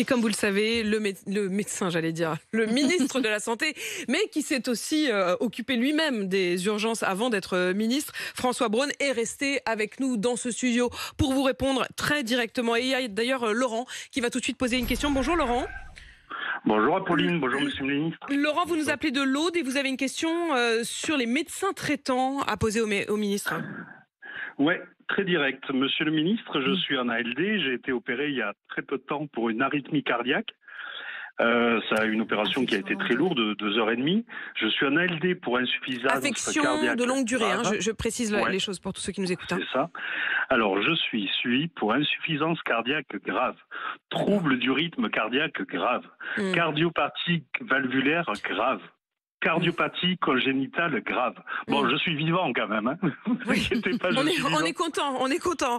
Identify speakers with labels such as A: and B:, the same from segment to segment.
A: Et comme vous le savez, le médecin, j'allais dire, le ministre de la Santé, mais qui s'est aussi occupé lui-même des urgences avant d'être ministre, François Braun, est resté avec nous dans ce studio pour vous répondre très directement. Et il y a d'ailleurs Laurent qui va tout de suite poser une question. Bonjour Laurent.
B: Bonjour Apolline, bonjour Monsieur le Ministre.
A: Laurent, vous nous appelez de l'Aude et vous avez une question sur les médecins traitants à poser au ministre.
B: Ouais, très direct. Monsieur le Ministre, je suis en ALD, j'ai été opéré il y a très peu de temps pour une arythmie cardiaque. Ça a une opération qui a été très lourde, 2h30. Je suis en ALD pour insuffisance
A: affection
B: cardiaque
A: de longue durée,
B: grave.
A: Je précise les choses pour tous ceux qui nous écoutent.
B: C'est ça. Alors, je suis suivi pour insuffisance cardiaque grave, trouble du rythme cardiaque grave, cardiopathie valvulaire grave, cardiopathie congénitale grave. Bon, je suis vivant quand même. Vous inquiétez pas,
A: on est content.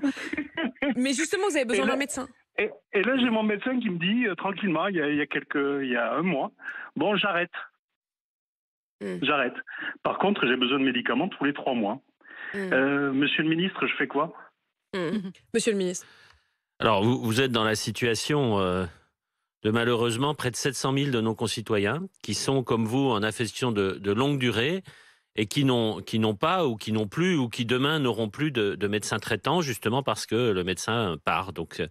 A: Mais justement, vous avez besoin d'un médecin.
B: Et là, j'ai mon médecin qui me dit tranquillement, il y a un mois, bon, j'arrête. J'arrête. Par contre, j'ai besoin de médicaments tous les 3 mois. Monsieur le ministre, je fais quoi?
A: Monsieur le ministre.
C: Alors, vous êtes dans la situation de malheureusement près de 700 000 de nos concitoyens qui sont, comme vous, en affection de longue durée et qui n'ont pas ou qui n'ont plus ou qui demain n'auront plus de médecin traitant, justement parce que le médecin part. Donc,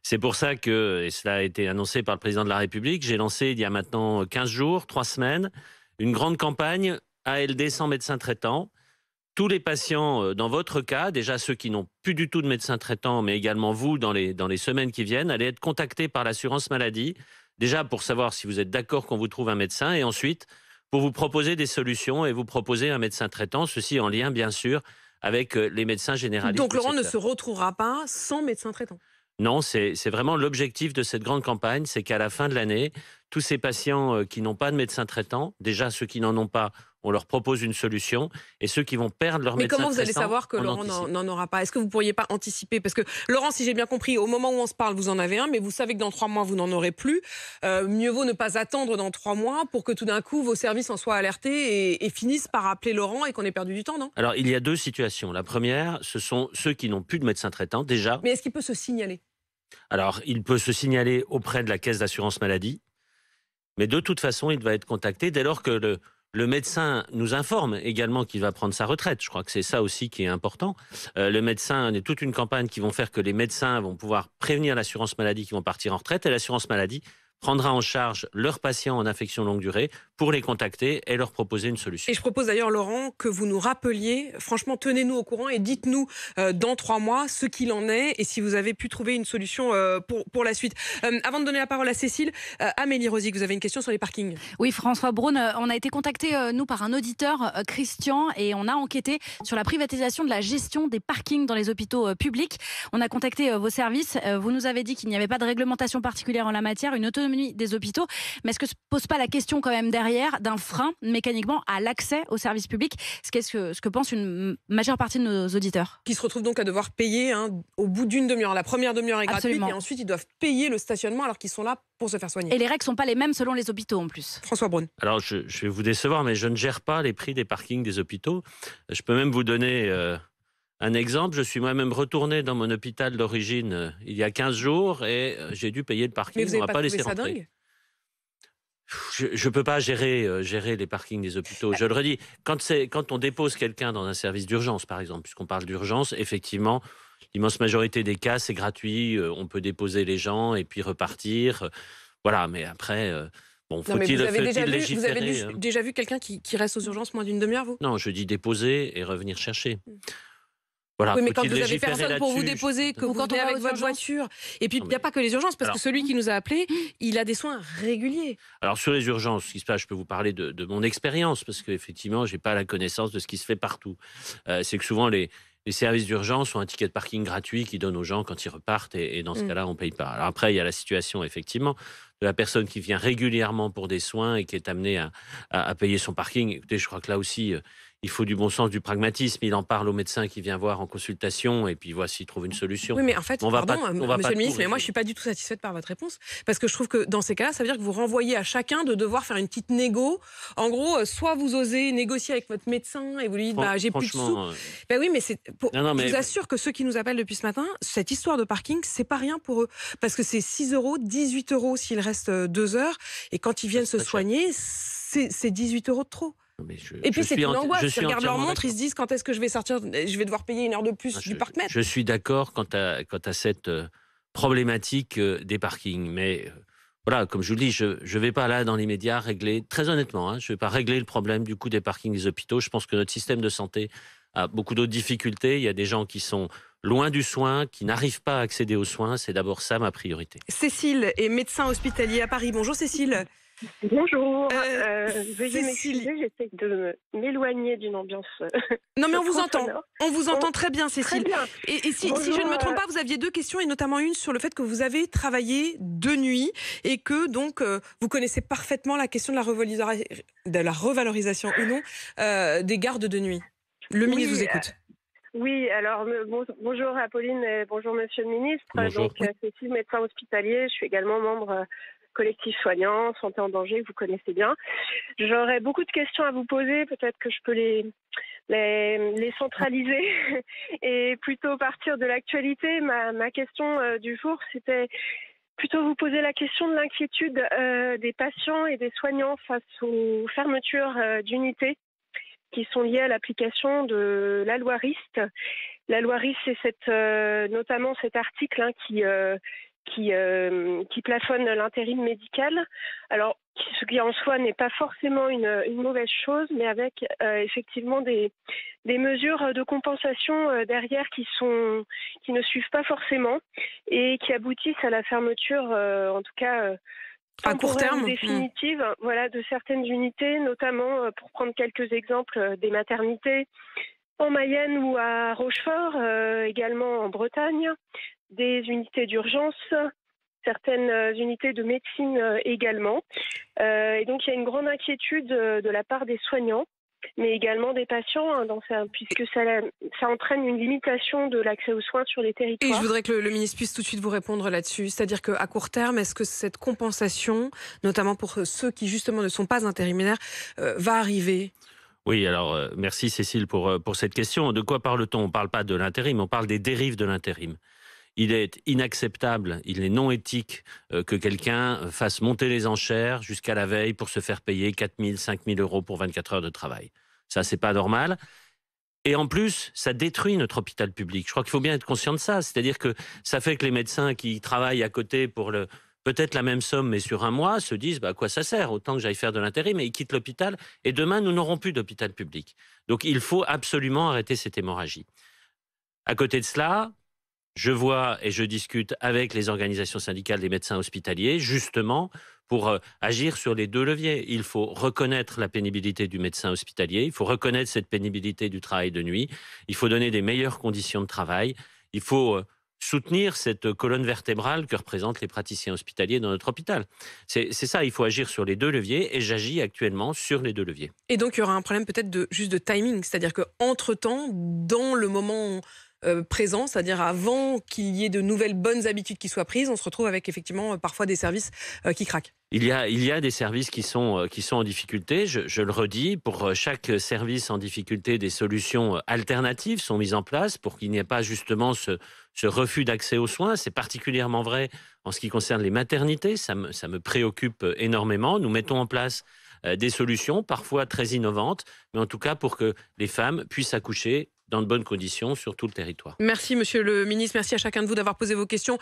C: c'est pour ça que, et cela a été annoncé par le président de la République, j'ai lancé il y a maintenant 15 jours, 3 semaines, une grande campagne ALD sans médecin traitant. Tous les patients, dans votre cas, déjà ceux qui n'ont plus du tout de médecin traitant, mais également vous, dans les semaines qui viennent, allez être contactés par l'assurance maladie, déjà pour savoir si vous êtes d'accord qu'on vous trouve un médecin, et ensuite pour vous proposer des solutions et vous proposer un médecin traitant, ceci en lien bien sûr avec les médecins généralistes.
A: Donc Laurent ne se retrouvera pas sans médecin traitant?
C: Non, c'est vraiment l'objectif de cette grande campagne, c'est qu'à la fin de l'année, tous ces patients qui n'ont pas de médecin traitant, déjà ceux qui n'en ont pas, on leur propose une solution, et ceux qui vont perdre leur médecin traitant...
A: Mais comment vous allez savoir que Laurent n'en aura pas? Est-ce que vous ne pourriez pas anticiper? Parce que Laurent, si j'ai bien compris, au moment où on se parle, vous en avez un, mais vous savez que dans 3 mois, vous n'en aurez plus. Mieux vaut ne pas attendre dans 3 mois pour que tout d'un coup, vos services en soient alertés et finissent par appeler Laurent et qu'on ait perdu du temps, non?
C: Alors, il y a 2 situations. La première, ce sont ceux qui n'ont plus de médecin traitant, déjà.
A: Mais est-ce qu'il peut se signaler?
C: Alors, il peut se signaler auprès de la caisse d'assurance maladie, mais de toute façon, il va être contacté dès lors que le médecin nous informe également qu'il va prendre sa retraite. Je crois que c'est ça aussi qui est important. Le médecin, il y a toute une campagne qui vont faire que les médecins vont pouvoir prévenir l'assurance maladie qui vont partir en retraite, et l'assurance maladie prendra en charge leurs patients en affection longue durée pour les contacter et leur proposer une solution.
A: Et je propose d'ailleurs, Laurent, que vous nous rappeliez, franchement, tenez-nous au courant et dites-nous dans 3 mois ce qu'il en est et si vous avez pu trouver une solution pour la suite. Avant de donner la parole à Cécile, Amélie Rosic, vous avez une question sur les parkings.
D: Oui, François Braun, on a été contacté, nous, par un auditeur, Christian, et on a enquêté sur la privatisation de la gestion des parkings dans les hôpitaux publics. On a contacté vos services. Vous nous avez dit qu'il n'y avait pas de réglementation particulière en la matière, une autonomie des hôpitaux. Mais est-ce que se pose pas la question quand même derrière d'un frein mécaniquement à l'accès aux services publics, ce que pense une majeure partie de nos auditeurs?
A: Qui se retrouvent donc à devoir payer au bout d'une demi-heure. La première demi-heure est gratuite et ensuite ils doivent payer le stationnement alors qu'ils sont là pour se faire soigner.
D: Et les règles ne sont pas les mêmes selon les hôpitaux en plus.
A: François Braun.
C: Alors je vais vous décevoir, mais je ne gère pas les prix des parkings des hôpitaux. Je peux même vous donner un exemple. Je suis moi-même retourné dans mon hôpital d'origine il y a 15 jours et j'ai dû payer le parking.
A: Mais vous n'avez pas trouvé ça dingue?
C: Je ne peux pas gérer les parkings des hôpitaux. Je le redis, quand on dépose quelqu'un dans un service d'urgence, par exemple, puisqu'on parle d'urgence, effectivement, l'immense majorité des cas, c'est gratuit. On peut déposer les gens et puis repartir. Voilà, mais après... Bon, faut-il légiférer?
A: Vous avez déjà vu quelqu'un qui reste aux urgences moins d'une demi-heure, vous?
C: Non, je dis déposer et revenir chercher. Voilà,
A: oui, mais quand vous avez personne pour vous déposer, que vous venez avec votre voiture. Et puis, il n'y a pas que les urgences, parce que celui qui nous a appelés, il a des soins réguliers.
C: Alors, sur les urgences, ce qui se passe, je peux vous parler de mon expérience, parce qu'effectivement, je n'ai pas la connaissance de ce qui se fait partout. C'est que souvent, les services d'urgence ont un ticket de parking gratuit qu'ils donnent aux gens quand ils repartent, et dans ce cas-là, on ne paye pas. Alors après, il y a la situation, effectivement, de la personne qui vient régulièrement pour des soins et qui est amenée à payer son parking. Écoutez, je crois que là aussi, il faut du bon sens, du pragmatisme. Il en parle au médecin qui vient voir en consultation et puis voit s'il trouve une solution.
A: Oui, mais en fait,
C: Monsieur
A: le ministre, mais moi je suis pas du tout satisfaite par votre réponse, parce que je trouve que dans ces cas-là, ça veut dire que vous renvoyez à chacun de devoir faire une petite négo. En gros, soit vous osez négocier avec votre médecin et vous lui dites j'ai plus de sous. Ben oui, mais je vous assure que ceux qui nous appellent depuis ce matin, cette histoire de parking, c'est pas rien pour eux, parce que c'est 6 €, 18 € s'il reste 2 heures, et quand ils viennent se soigner, c'est 18 € de trop. Et puis c'est une angoisse. Ils regardent leur montre, ils se disent quand est-ce que je vais sortir, je vais devoir payer 1 heure de plus du parc-mètre.
C: Je suis d'accord quant à cette problématique des parkings, mais voilà, comme je vous le dis, je ne vais pas là dans l'immédiat régler, très honnêtement, je ne vais pas régler le problème du coût des parkings des hôpitaux. Je pense que notre système de santé a beaucoup d'autres difficultés. Il y a des gens qui sont loin du soin, qui n'arrivent pas à accéder aux soins. C'est d'abord ça ma priorité.
A: Cécile est médecin hospitalier à Paris. Bonjour Cécile.
E: Bonjour, veuillez m'excuser, j'essaie de m'éloigner d'une ambiance.
A: Non mais on vous entend, très bien Cécile. Très bien. Et si je ne me trompe pas, vous aviez 2 questions, et notamment une sur le fait que vous avez travaillé de nuit et que donc vous connaissez parfaitement la question de la revalorisation ou non des gardes de nuit. Le ministre vous écoute.
E: Oui, alors bonjour Apolline et bonjour Monsieur le ministre.
C: Bonjour.
E: Donc Cécile, médecin hospitalier, je suis également membre collectif soignant, santé en danger, que vous connaissez bien. J'aurais beaucoup de questions à vous poser, peut-être que je peux les centraliser et plutôt partir de l'actualité. Ma question du jour, c'était plutôt vous poser la question de l'inquiétude des patients et des soignants face aux fermetures d'unités qui sont liées à l'application de la loi RIST. La loi RIST, c'est notamment cet article qui plafonne l'intérim médical. Alors, ce qui en soi n'est pas forcément une mauvaise chose, mais avec effectivement des mesures de compensation derrière qui ne suivent pas forcément et qui aboutissent à la fermeture, en tout cas
A: à court terme,
E: définitive, voilà, de certaines unités, notamment pour prendre quelques exemples, des maternités en Mayenne ou à Rochefort, également en Bretagne, des unités d'urgence, certaines unités de médecine également. Et donc il y a une grande inquiétude de la part des soignants, mais également des patients, puisque ça entraîne une limitation de l'accès aux soins sur les territoires.
A: Et je voudrais que le ministre puisse tout de suite vous répondre là-dessus. C'est-à-dire qu'à court terme, est-ce que cette compensation, notamment pour ceux qui justement ne sont pas intérimaires, va arriver ?
C: Oui, alors merci Cécile pour cette question. De quoi parle-t-on ? On ne parle pas de l'intérim, on parle des dérives de l'intérim. Il est inacceptable, il est non éthique que quelqu'un fasse monter les enchères jusqu'à la veille pour se faire payer 4 000, 5 000 € pour 24 heures de travail. Ça, c'est pas normal. Et en plus, ça détruit notre hôpital public. Je crois qu'il faut bien être conscient de ça. C'est-à-dire que ça fait que les médecins qui travaillent à côté pour peut-être la même somme, mais sur un mois, se disent à quoi ça sert ? Autant que j'aille faire de l'intérim, et ils quittent l'hôpital. Et demain, nous n'aurons plus d'hôpital public. Donc, il faut absolument arrêter cette hémorragie. À côté de cela, je vois et je discute avec les organisations syndicales des médecins hospitaliers, justement, pour agir sur les 2 leviers. Il faut reconnaître la pénibilité du médecin hospitalier, il faut reconnaître cette pénibilité du travail de nuit, il faut donner des meilleures conditions de travail, il faut soutenir cette colonne vertébrale que représentent les praticiens hospitaliers dans notre hôpital. C'est ça, il faut agir sur les 2 leviers, et j'agis actuellement sur les 2 leviers.
A: Et donc il y aura un problème peut-être juste de timing, c'est-à-dire qu'entre-temps, dans le moment présent, c'est-à-dire avant qu'il y ait de nouvelles bonnes habitudes qui soient prises, on se retrouve avec effectivement parfois des services qui craquent.
C: Il y a des services qui sont en difficulté. Je le redis, pour chaque service en difficulté, des solutions alternatives sont mises en place pour qu'il n'y ait pas justement ce refus d'accès aux soins. C'est particulièrement vrai en ce qui concerne les maternités. Ça me préoccupe énormément. Nous mettons en place des solutions, parfois très innovantes, mais en tout cas pour que les femmes puissent accoucher dans de bonnes conditions sur tout le territoire.
A: Merci Monsieur le Ministre, merci à chacun de vous d'avoir posé vos questions.